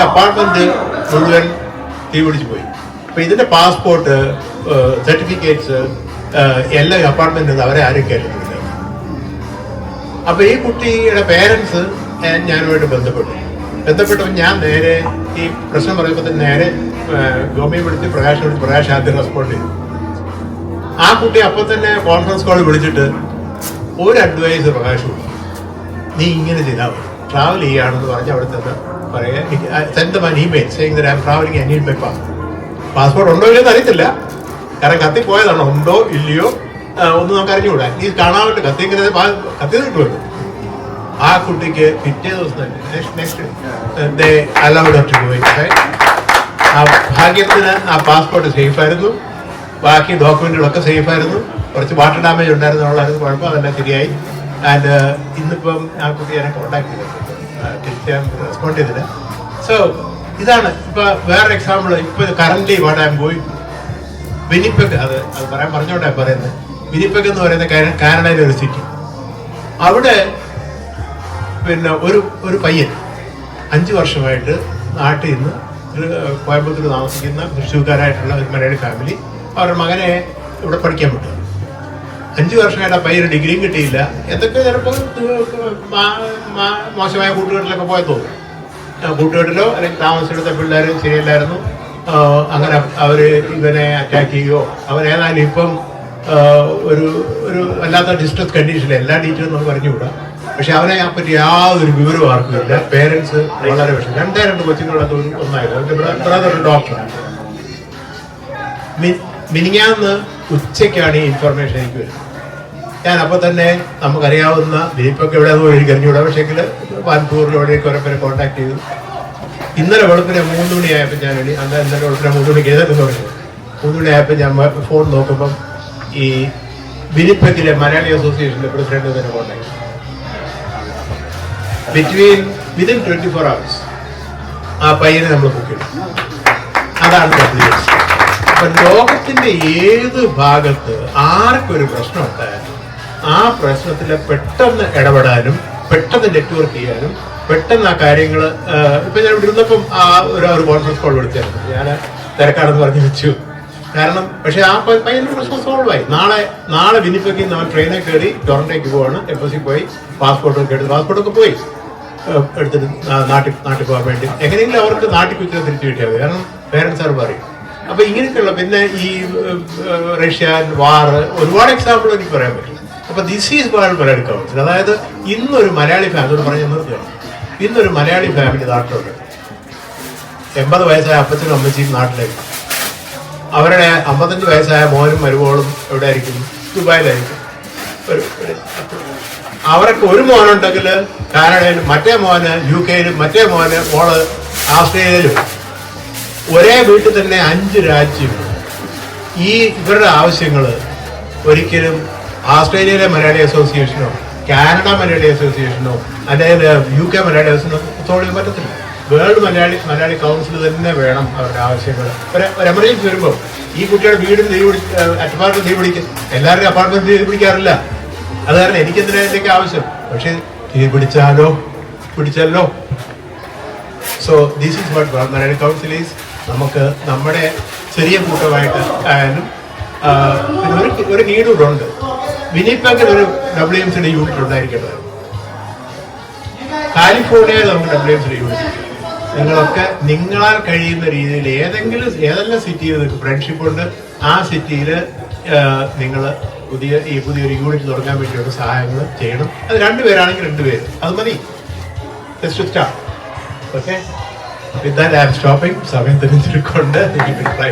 അപ്പാർട്ട്മെന്റ് മുഴുവൻ തീ പിടിച്ചു പോയി. അപ്പൊ ഇതിന്റെ പാസ്പോർട്ട്, സർട്ടിഫിക്കറ്റ്സ് എല്ലാ അപ്പാർട്ട്മെന്റിൽ അവരെ ആരും കയറ്റുന്നില്ല. അപ്പൊ ഈ കുട്ടിയുടെ പേരൻസ് ഞാനുമായിട്ട് ബന്ധപ്പെട്ടപ്പോൾ ഞാൻ നേരെ ഈ പ്രശ്നം പറയുമ്പോൾ തന്നെ നേരെ ഗോമയെ വിളിച്ച് പ്രകാശ് ആദ്യം റെസ്പോണ്ട് ചെയ്തു. ആ കുട്ടി അപ്പൊ തന്നെ കോൺഫറൻസ് കോൾ വിളിച്ചിട്ട് ഒരു അഡ്വൈസ് പ്രകാശ് കൊടുത്തു, നീ ഇങ്ങനെ ചെയ്താൽ മതി, ട്രാവൽ ചെയ്യുകയാണെന്ന് പറഞ്ഞ് അവിടെ തന്നെ പറയാ, send my email saying that I am travelling, I need my passport ഉണ്ടോ ഇല്ലെന്ന് അറിയത്തില്ല, കാരണം കത്തിപ്പോയതാണോ ഉണ്ടോ ഇല്ലയോ ഒന്നും നമുക്ക് അറിഞ്ഞുകൂടാ. ഈ കാണാൻ കത്തി കിട്ടുമല്ലോ. ആ കുട്ടിക്ക് പിറ്റേ ദിവസം തന്നെ ആ ഭാഗ്യത്തിന് ആ പാസ്പോർട്ട് സേഫ് ആയിരുന്നു, ബാക്കി ഡോക്യുമെന്റുകളൊക്കെ സേഫ് ആയിരുന്നു. കുറച്ച് വാട്ടർ ഡാമേജ് ഉണ്ടായിരുന്നുള്ളായിരുന്നു കുഴപ്പം, അതെല്ലാം ശരിയായി. ആൻഡ് ഇന്നിപ്പം ആ കുട്ടി എന്നെ കോൺടാക്ട് ചെയ്തിട്ടുണ്ട്, തിരിച്ച് റെസ്പോണ്ട് ചെയ്തില്ല. സോ ഇതാണ് ഇപ്പൊ വേറൊരു എക്സാമ്പിൾ. ഇപ്പൊ current what I am going Winnipeg, അത് പറഞ്ഞോട്ടെ പറയുന്നത്. വിനിപ്പെഗ് എന്ന് പറയുന്ന കാനഡയിലെ ഒരു സിറ്റി. അവിടെ പിന്നെ ഒരു പയ്യൻ 5 വർഷമായിട്ട് നാട്ടിൽ നിന്ന് കോയമ്പത്തൂർ താമസിക്കുന്ന തൃശ്ശൂർക്കാരായിട്ടുള്ള ഒരു മലയാളി ഫാമിലി അവരുടെ മകനെ ഇവിടെ പഠിക്കാൻ വിട്ടു. 5 വർഷമായിട്ട് ആ പയ്യന് ഡിഗ്രിയും കിട്ടിയില്ല. എന്തൊക്കെ ചിലപ്പോൾ മോശമായ കൂട്ടുകെട്ടിലൊക്കെ പോയി തോന്നും. കൂട്ടുകെട്ടിലോ അല്ലെങ്കിൽ താമസിച്ചെടുത്ത പിള്ളേർ ശരിയല്ലായിരുന്നു, അങ്ങനെ അവര് ഇവനെ അറ്റാക്ക് ചെയ്യുകയോ അവനേതായാലും ഇപ്പം ഒരു വല്ലാത്ത ഡിസ്ട്രസ് കണ്ടീഷനിൽ എല്ലാ ഡീറ്റെയിലും നമുക്ക് പറഞ്ഞുകൂടാ. പക്ഷെ അവനെ പറ്റി യാതൊരു വിവരവും ആർക്കുമില്ല. പേരൻസ് വളരെ വിഷയം. 2 കൊച്ചുങ്ങളത് ഒന്നായിരുന്നു. അവന്റെ ബ്രദർ ഒരു ഡോക്ടറാണ്. മിനിങ്ങാന്ന് ഉച്ചയ്ക്കാണ് ഈ ഇൻഫർമേഷൻ എനിക്ക് വരുന്നത്. ഞാൻ അപ്പോൾ തന്നെ നമുക്കറിയാവുന്ന ദീപൊക്കെ എവിടെയാണെന്ന് എനിക്ക് അറിഞ്ഞുകൂടാ, പക്ഷേങ്കിൽ വാൻകൂറിലൂടെയൊക്കെ ഓരോ പേരെ കോൺടാക്ട് ചെയ്തു. ഇന്നലെ വെളുപ്പിനെ 3 മണിയായപ്പോൾ ഞാൻ ഇന്നലെ വെളുപ്പിനെ 3 മണിക്ക് ഏതെന്ന് പറഞ്ഞു. 3 മണിയായപ്പോൾ ഞാൻ ഫോൺ നോക്കുമ്പം ഈ വിനിപ്പെഗിലെ മലയാളി അസോസിയേഷന്റെ പ്രസിഡന്റ് തന്നെ കോൺടാക്ട് ചെയ്തു. വിതിൻ 24 hours ആ പയ്യനെ നമ്മൾ ബുക്ക് ചെയ്തു. അതാണ് WMC. അപ്പൊ ലോകത്തിന്റെ ഏത് ഭാഗത്ത് ആർക്കൊരു പ്രശ്നം ഉണ്ടായാലും ആ പ്രശ്നത്തിൽ പെട്ടെന്ന് ഇടപെടാനും പെട്ടെന്ന് നെറ്റ്വർക്ക് ചെയ്യാനും പെട്ടെന്ന് ആ കാര്യങ്ങൾ. ഇപ്പൊ ഞാൻ ഇവിടെ ഇരുന്നപ്പം ഒരു കോൺഫറൻസ് കോൾ വിളിച്ചായിരുന്നു. ഞാൻ തിരക്കാണെന്ന് പറഞ്ഞു വെച്ചു. കാരണം പക്ഷെ ആ പയ്യന്റെ പ്രശ്നം സോൾവ് ആയി. നാളെ വിനിപ്പെഗിൽ നിന്ന് അവൻ ട്രെയിനിൽ കയറി ടൊറന്റോയ്ക്ക് പോവാണ്. എംബസി പോയി പാസ്പോർട്ടൊക്കെ പോയി എടുത്തിട്ട് നാട്ടിൽ പോകാൻ വേണ്ടി എങ്ങനെയെങ്കിലും അവർക്ക് നാട്ടിൽ കുറിച്ച് തിരിച്ചു കിട്ടിയാൽ മതി. കാരണം പേരൻസ് അവർ പറയും. അപ്പൊ ഇങ്ങനെയൊക്കെയുള്ള പിന്നെ ഈ റഷ്യൻ വാർ ഒരുപാട് എക്സാമ്പിൾ എനിക്ക് പറയാൻ പറ്റും. അപ്പൊ this is world Malayali council. അതായത് ഇന്നൊരു മലയാളി ഫാമിലി പറഞ്ഞ് നിർത്തിയാണ്. ഇന്നൊരു മലയാളി ഫാമിലി നാട്ടിലുണ്ട്. 80 വയസ്സായ അപ്പച്ചനും അമ്മച്ചിയും നാട്ടിലേക്ക്. അവരുടെ 55 വയസ്സായ മോനും മരുമോളും എവിടെ ആയിരിക്കും? ദുബായിലായിരിക്കും. അവരൊക്കെ ഒരു മോനുണ്ടെങ്കിൽ കാനഡയിലും, മറ്റേ മോന് UK-യിലും, മറ്റേ മോള് ആസ്ട്രേലിയയിലും. ഒരേ വീട്ടിൽ തന്നെ 5 രാജ്യം. ഈ ഇവരുടെ ആവശ്യങ്ങൾ ഒരിക്കലും ആസ്ട്രേലിയയിലെ മലയാളി അസോസിയേഷനോ കാനഡ മലയാളി അസോസിയേഷനോ അല്ലെങ്കിൽ UK മലയാളി അസോസിയേഷനോ സോൾവ് ചെയ്യാൻ പറ്റത്തില്ല. വേൾഡ് മലയാളി കൗൺസിൽ തന്നെ വേണം അവരുടെ ആവശ്യങ്ങൾ. ഒരു എമർജൻസി വരുമ്പോൾ ഈ കുട്ടിയുടെ വീടിന് അപ്പാർട്ട്മെന്റ് തീ പിടിക്കും. എല്ലാവരുടെയും അപ്പാർട്ട്മെന്റ് തീ പിടിക്കാറില്ല. അത് കാരണം എനിക്കെന്തിനാ ഇതിലേക്ക് ആവശ്യം? പക്ഷെ തീ പിടിച്ചല്ലോ. So this is what Malayali council is. നമുക്ക് നമ്മുടെ ചെറിയ കൂട്ടമായിട്ട് ആയാലും പിന്നെ ഒരു നീഡുണ്ട്. വിനിപ്പെഗിൽ ഒരു WMCയുടെ യൂണിറ്റ് ഉണ്ടായിരിക്കേണ്ടത്. കാലിഫോർണിയയിൽ നമുക്ക് WMCയുടെ യൂണിറ്റ്. നിങ്ങളൊക്കെ നിങ്ങളാൽ കഴിയുന്ന രീതിയിൽ ഏതെല്ലാം സിറ്റിയിൽ നിങ്ങൾക്ക് ഫ്രണ്ട്ഷിപ്പ് ഉണ്ട്, ആ സിറ്റിയിൽ നിങ്ങൾ പുതിയൊരു യൂണിറ്റ് തുടങ്ങാൻ വേണ്ടിയുള്ള സഹായങ്ങൾ ചെയ്യണം. അത് 2 പേരാണെങ്കിൽ 2 പേര്, അത് മതി. Just start. Okay, with that I am stopping. സമയം തിരിച്ചിട്ടുണ്ട്. നിങ്ങളെ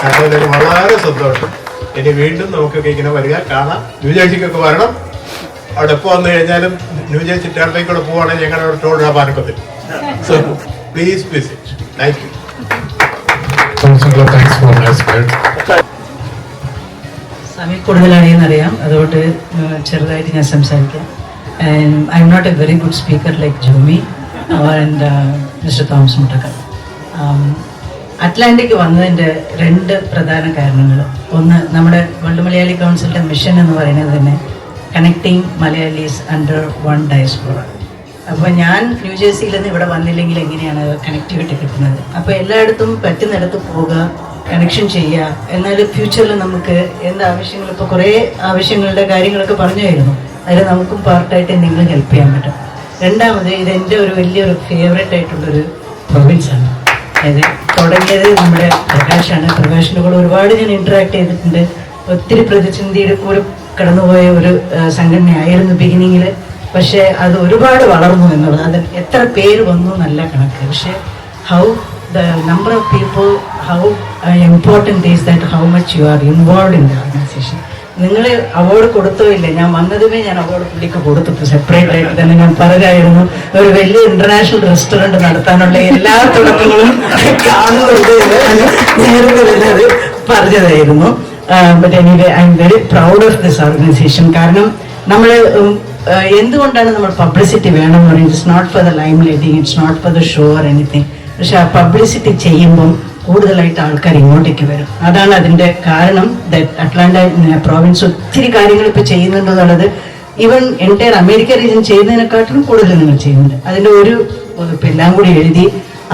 കണ്ടതിൽ വളരെ സന്തോഷം. ഇനി വീണ്ടും നമുക്കൊക്കെ ഇങ്ങനെ വരിക, കാണാം. ന്യൂജേഴ്സിക്കൊക്കെ വരണം. അവിടെ എപ്പോൾ വന്നു കഴിഞ്ഞാലും ന്യൂജേഴ്സി ടേൺബൈക്കൂടെ പോവുകയാണെങ്കിൽ ഞങ്ങളുടെ അവിടെ ടോൾ ഇടാൻ പാനക്കത്തിൽ. So please visit. Thank you. സമയം കൂടുതലാണെന്നറിയാം, അതുകൊണ്ട് ചെറുതായിട്ട് ഞാൻ സംസാരിക്കാം. I am not a very good speaker like Jomy and mister Thomas Muttakkal. Atlantic വന്നതിൻ്റെ 2 പ്രധാന കാരണങ്ങൾ. ഒന്ന്, നമ്മുടെ വേൾഡ് മലയാളി കൗൺസിലിൻ്റെ മിഷൻ എന്ന് പറയുന്നത് തന്നെ connecting Malayalees under one diaspora. അപ്പോൾ ഞാൻ ന്യൂജേഴ്സിയിൽ നിന്ന് ഇവിടെ വന്നില്ലെങ്കിൽ എങ്ങനെയാണ് കണക്ടിവിറ്റി കിട്ടുന്നത്? അപ്പോൾ എല്ലായിടത്തും പറ്റുന്നിടത്ത് പോവുക, കണക്ഷൻ ചെയ്യുക. എന്നാൽ ഫ്യൂച്ചറിൽ നമുക്ക് എന്ത് ആവശ്യങ്ങൾ, ഇപ്പോൾ കുറേ ആവശ്യങ്ങളുടെ കാര്യങ്ങളൊക്കെ പറഞ്ഞായിരുന്നു, അതിൽ നമുക്കും പാർട്ടായിട്ട് എന്തെങ്കിലും ഹെൽപ്പ് ചെയ്യാൻ പറ്റും. രണ്ടാമത്, ഇതെൻ്റെ ഒരു വലിയൊരു ഫേവറേറ്റ് ആയിട്ടുള്ളൊരു പ്രൊവിൻസാണ്. അതായത് തുടങ്ങിയത് നമ്മുടെ പ്രകാശാണ്. പ്രകാശിൻ്റെ കൂടെ ഒരുപാട് ഞാൻ ഇൻറ്ററാക്ട് ചെയ്തിട്ടുണ്ട്. ഒത്തിരി പ്രതിസന്ധിയുടെ കൂടെ കടന്നുപോയ ഒരു സംഘടനയായിരുന്നു ബിഗിനിങ്ങിൽ. പക്ഷേ അത് ഒരുപാട് വളർന്നു എന്നുള്ളത്, അത് എത്ര പേര് വന്നു എന്നല്ല കണക്ക്. പക്ഷേ how the number of people, how important is that, how much you are involved in the organization. നിങ്ങൾ അവാർഡ് കൊടുത്തോ ഇല്ല, ഞാൻ വന്നതുമേ ഞാൻ അവാർഡ് പുള്ളിക്ക് കൊടുത്തു. സെപ്പറേറ്റ് ആയിട്ട് തന്നെ ഞാൻ പറയായിരുന്നു, ഒരു വലിയ ഇന്റർനാഷണൽ റെസ്റ്റോറൻറ്റ് നടത്താനുള്ള എല്ലാ തുടക്കങ്ങളും കാണുന്നുണ്ട് എന്ന് നേരത്തെ തന്നെ അത് പറഞ്ഞതായിരുന്നു. But anyway I am very proud of this organisation. കാരണം നമ്മൾ എന്തുകൊണ്ടാണ് നമ്മൾ പബ്ലിസിറ്റി വേണം എന്ന് പറയുന്നത്? It's not for the lime lighting, it's not for the show or anything. പക്ഷെ ആ പബ്ലിസിറ്റി ചെയ്യുമ്പം കൂടുതലായിട്ട് ആൾക്കാർ ഇങ്ങോട്ടേക്ക് വരും. അതാണ് അതിൻ്റെ കാരണം. അറ്റ്ലാന്റ പ്രോവിൻസ് ഒത്തിരി കാര്യങ്ങൾ ഇപ്പോൾ ചെയ്യുന്നുണ്ടെന്നുള്ളത് ഈവൻ എൻറ്റയർ അമേരിക്ക റീജിയൻ ചെയ്യുന്നതിനെക്കാട്ടിലും കൂടുതൽ നിങ്ങൾ ചെയ്യുന്നുണ്ട്. അതിൻ്റെ ഒരു എല്ലാം കൂടി എഴുതി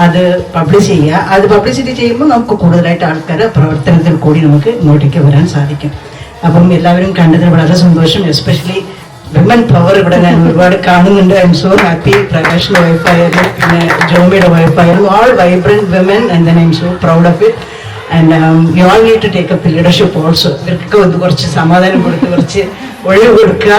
അത് പബ്ലിഷ് ചെയ്യുക. അത് പബ്ലിസിറ്റി ചെയ്യുമ്പോൾ നമുക്ക് കൂടുതലായിട്ട് ആൾക്കാർ പ്രവർത്തനത്തിൽ കൂടി നമുക്ക് ഇങ്ങോട്ടേക്ക് വരാൻ സാധിക്കും. അപ്പം എല്ലാവരും കണ്ടതിൽ വളരെ സന്തോഷം. എസ്പെഷ്യലി വിമൻ പവർ ഇവിടെ ഞാൻ ഒരുപാട് കാണുന്നുണ്ട്. I am so happy. പ്രകാശിന്റെ വൈഫായാലും പിന്നെ ജോമിയുടെ വൈഫായാലും all vibrant women, and then I am so proud of it. And you all need to take up the leadership also. ഇവർക്ക് ഒന്ന് കുറച്ച് സമാധാനം കൊടുത്ത് കുറച്ച് ഒഴിവ് കൊടുക്കുക.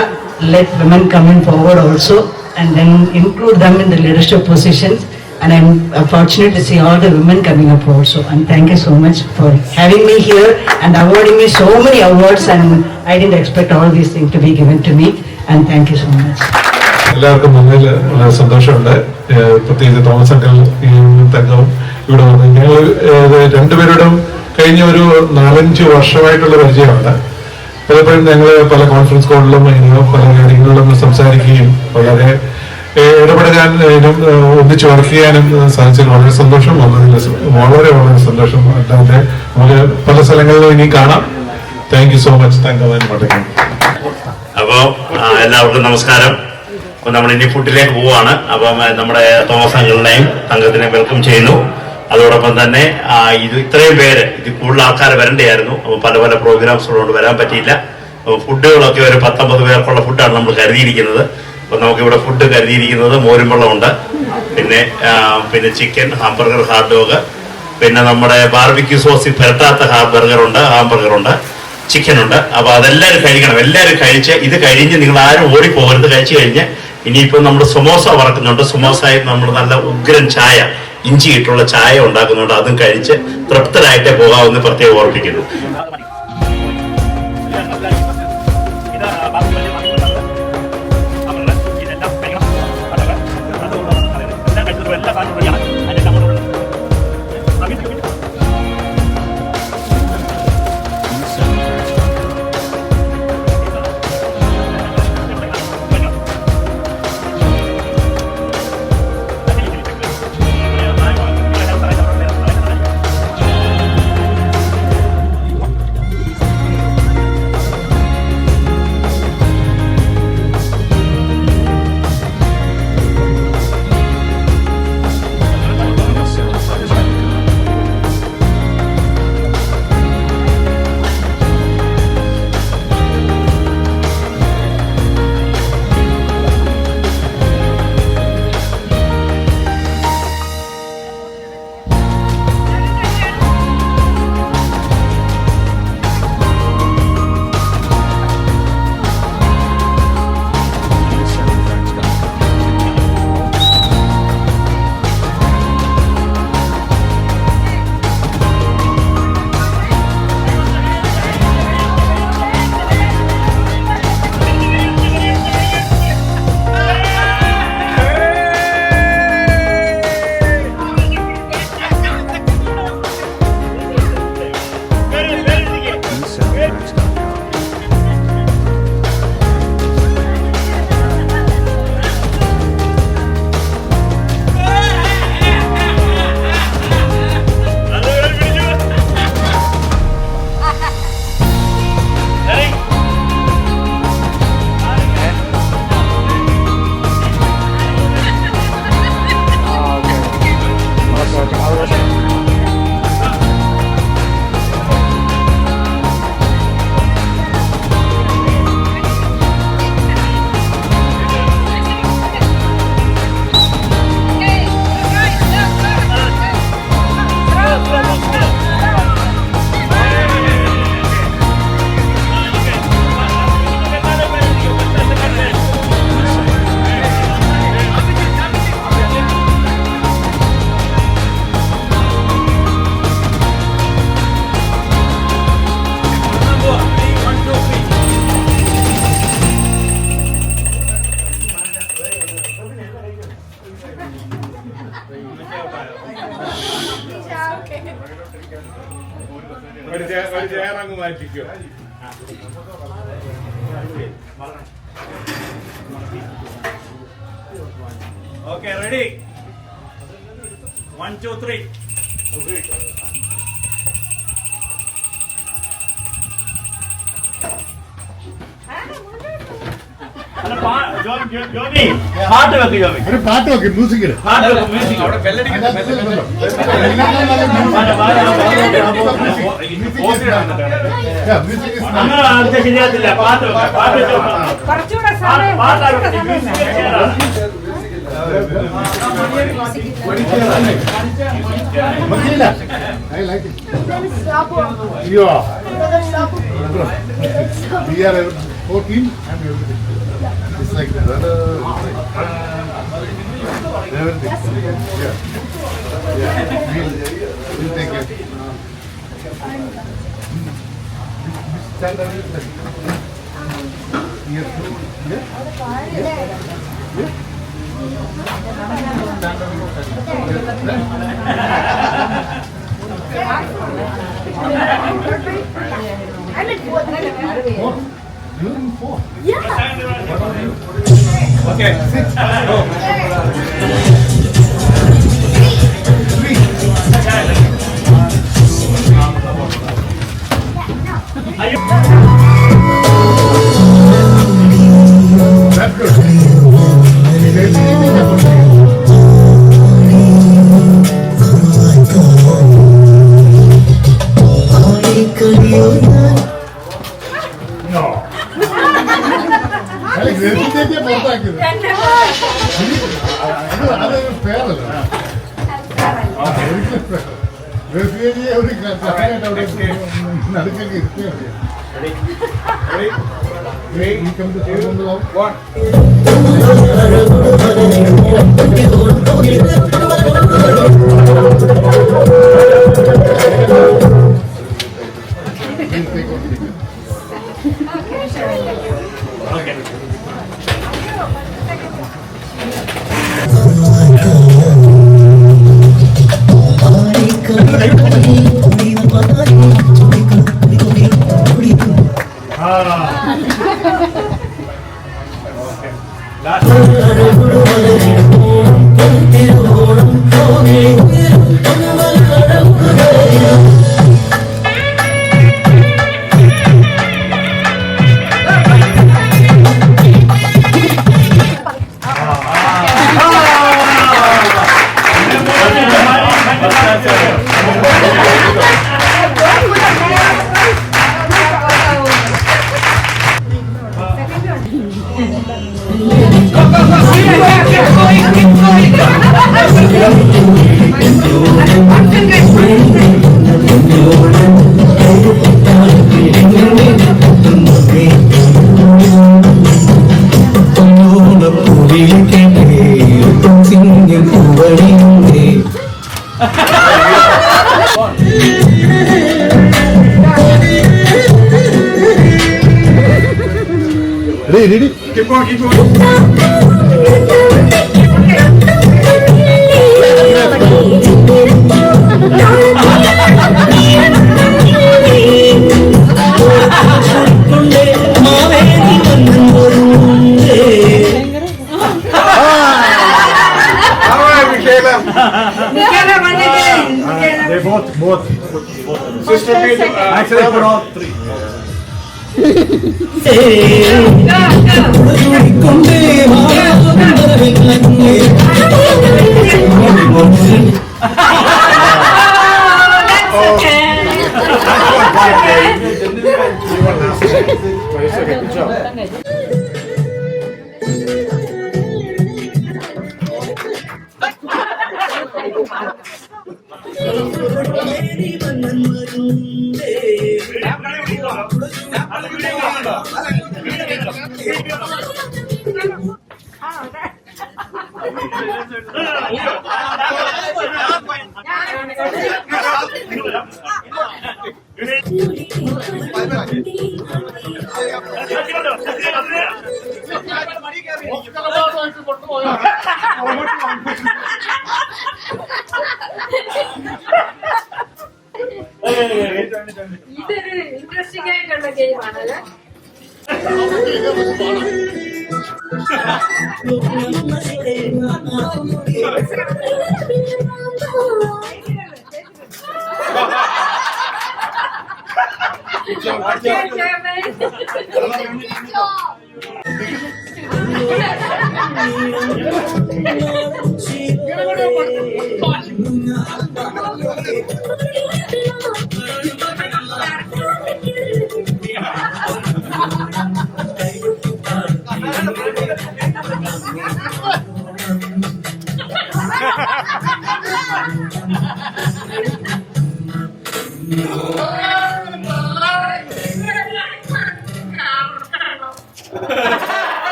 Let women come in forward also and then include them in the leadership positions. And I'm fortunate to see all the women coming up also. And thank you so much for having me here and awarding me so many awards. And I didn't expect all these things to be given to me. And thank you so much. എല്ലാവർക്കും മുന്നിൽ വളരെ സന്തോഷമുണ്ട്. പ്രത്യേകിച്ച് തോമസ് അങ്കിൾ ഈ തങ്കവും ഇവിടെ വന്ന് ഞങ്ങൾ 2 പേരോടും കഴിഞ്ഞ ഒരു 4-5 വർഷമായിട്ടുള്ള പരിചയമാണ്. പലപ്പോഴും ഞങ്ങൾ പല കോൺഫറൻസ് കോളിലും പല കാര്യങ്ങളിലും സംസാരിക്കുകയും വളരെ ഇടപെടാനും ഒന്നിച്ച് വർക്ക് ചെയ്യാനും സാധിച്ചതിൽ വളരെ സന്തോഷം. വളരെ വളരെ സന്തോഷം. അല്ലാതെ നമുക്ക് പല സ്ഥലങ്ങളിലും ഇനി കാണാം. Thank you so much. തങ്കമാൻ മടങ്ങി. അപ്പോൾ എല്ലാവർക്കും നമസ്കാരം. അപ്പോൾ നമ്മൾ ഇനി ഫുഡിലേക്ക് പോവാണ്. അപ്പം നമ്മുടെ തോമസ് അങ്കിളിനെയും തങ്കത്തിനെയും വെൽക്കം ചെയ്യുന്നു. അതോടൊപ്പം തന്നെ ഇത് ഇത്രയും പേര്, ഇത് കൂടുതൽ ആൾക്കാർ വരേണ്ടതായിരുന്നു. അപ്പോൾ പല പല പ്രോഗ്രാംസുകളോട് വരാൻ പറ്റിയില്ല. അപ്പോൾ ഫുഡുകളൊക്കെ ഒരു 19 പേർക്കുള്ള ഫുഡാണ് നമ്മൾ കരുതിയിരിക്കുന്നത്. അപ്പോൾ നമുക്കിവിടെ ഫുഡ് കരുതിയിരിക്കുന്നത് മോരും വെള്ളമുണ്ട്, പിന്നെ ചിക്കൻ, ഹാംബർഗർ, ഹാട്ട് ഡോഗ്, പിന്നെ നമ്മുടെ ബാർബിക്യൂ സോസിൽ പുരട്ടാത്ത ഹാംബർഗറുണ്ട്, ചിക്കനുണ്ട്. അപ്പോൾ അതെല്ലാവരും കഴിക്കണം. എല്ലാവരും കഴിച്ച് ഇത് കഴിഞ്ഞ് നിങ്ങൾ ആരും ഓടിപ്പോകരുത്. കഴിച്ചു കഴിഞ്ഞ് ഇനിയിപ്പോൾ നമ്മൾ സമോസ വറക്കുന്നുണ്ട്. സമോസയിൽ നമ്മൾ നല്ല ഉഗ്രൻ ചായ, ഇഞ്ചി ഇട്ടുള്ള ചായ ഉണ്ടാക്കുന്നുണ്ട്. അതും കഴിച്ച് തൃപ്തരായിട്ടേ പോകാമെന്ന് പ്രത്യേകം ഓർപ്പിക്കുന്നു. ഒരു ചെയർ അങ്ങ് മാറ്റിക്കോ. Okay, ready? 1, 2, 3. ജോബി, പാട്ട് വെക്ക്. ജോബി, ഒരു പാട്ട് വെക്ക്, മ്യൂസിക്കില്. പാട്ട് വെക്ക്, മ്യൂസിക്. അങ്ങനെ അടുത്ത ശരിയാത്തില്ല. പാട്ട് വെക്ക്, പാട്ട് വെക്ക്. I like it. You are. We are 14 and everything. It's like brother. Everything. Yeah. Yeah. We'll take it. Stand up. Here. Yeah. Yeah. I'm in fourth. You're in 4. Yeah. Okay. 6. Go. 3. That's good. No. അത് പേരല്ല. റെഫ്യൂജിയെ ഒരു കഥയായിട്ട് അവിടെ നടുക്കൊക്കെ ഇരുത്തിയാൽ മതി. Ready? 3, come to 1. Ready? Keep on. They both. Sister, Actually, for all 3. Good job. What ഇതൊരു ഇൻട്രസ്റ്റിംഗ് ആയിട്ടുള്ള ഗെയിമാണല്ലേ.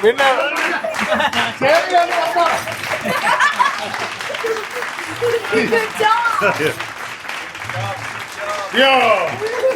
winner. Good job. Yeah.